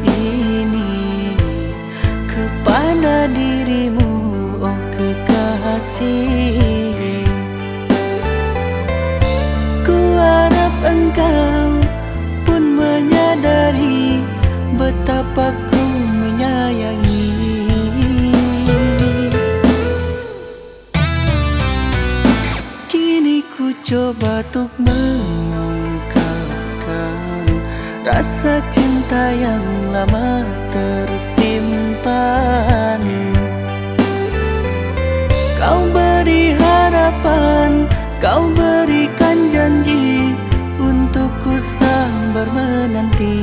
ini kepada dirimu, oh kekasih. Ku harap engkau pun menyadari betapa ku menyayangi. Kini ku coba untuk mengungkapkan rasa cinta yang lama tersimpan. Kau beri harapan, kau berikan janji untukku sabar menanti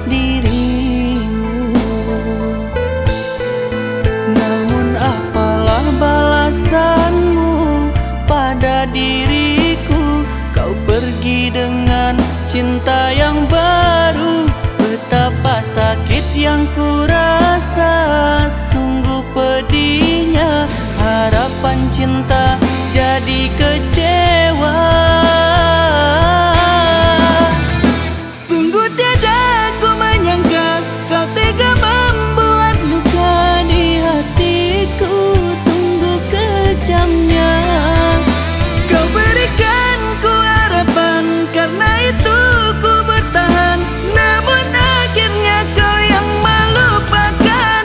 dirimu. Namun apalah balasanmu pada diriku? Kau pergi dengan cinta yang baru. Betapa sakit yang ku rasa, sungguh pedihnya harapan cinta jadi kecewa. Sungguh tiada ku menyangka kau tega membuat luka di hatiku. Sungguh kejamnya kau berikan ku harapan, karena itu ku bertahan. Namun akhirnya kau yang melupakan.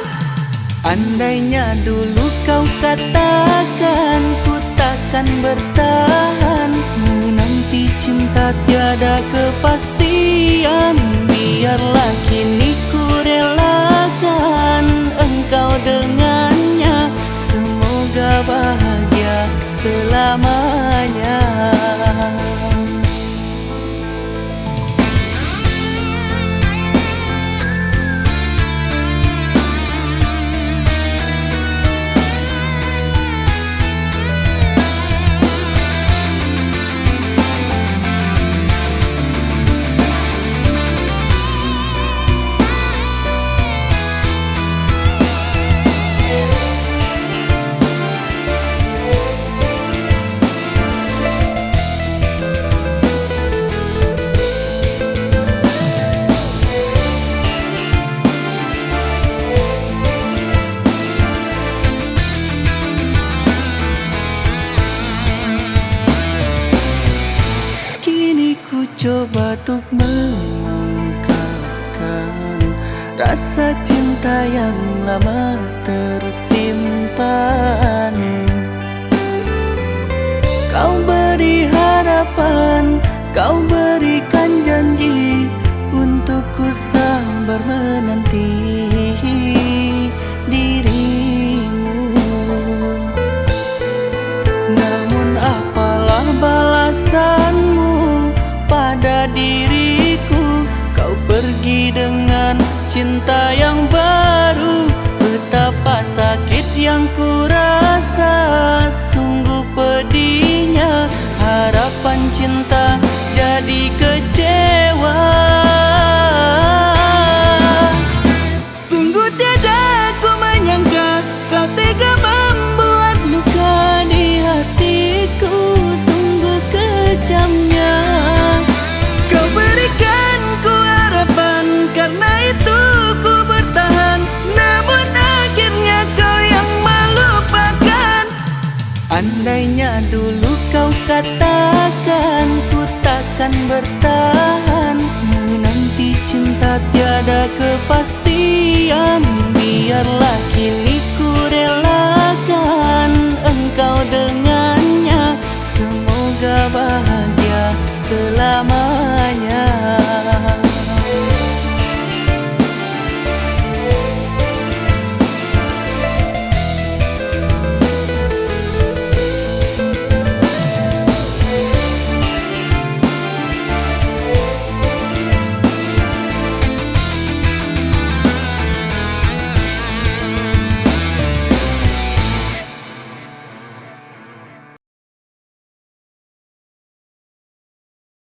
Andainya dulu kau katakan ku takkan bertahan, menanti cinta tiada kepastian. Biarlah kini ku relakan engkau dengannya, semoga bahagia selamanya. Ku coba untuk mengungkapkan rasa cinta yang lama tersimpan. Kau beri harapan, kau berikan janji untukku sabar menanti dirimu. Namun apalah balasanmu pada diriku? Kau pergi dengan cinta yang baru. Betapa sakit yang ku rasa, sungguh pedihnya harapan cinta jadi kecewa. Sungguh tiada ku menyangka kau tega membuat luka di hatiku. Sungguh kejamnya kau berikan ku harapan, karena itu ku bertahan. Namun akhirnya kau yang melupakan. Andainya dulu kau katakan ku takkan bertahan, menanti cinta tiada kepastian. Biarlah kini ku relakan engkau dengannya, semoga bahagia selamanya.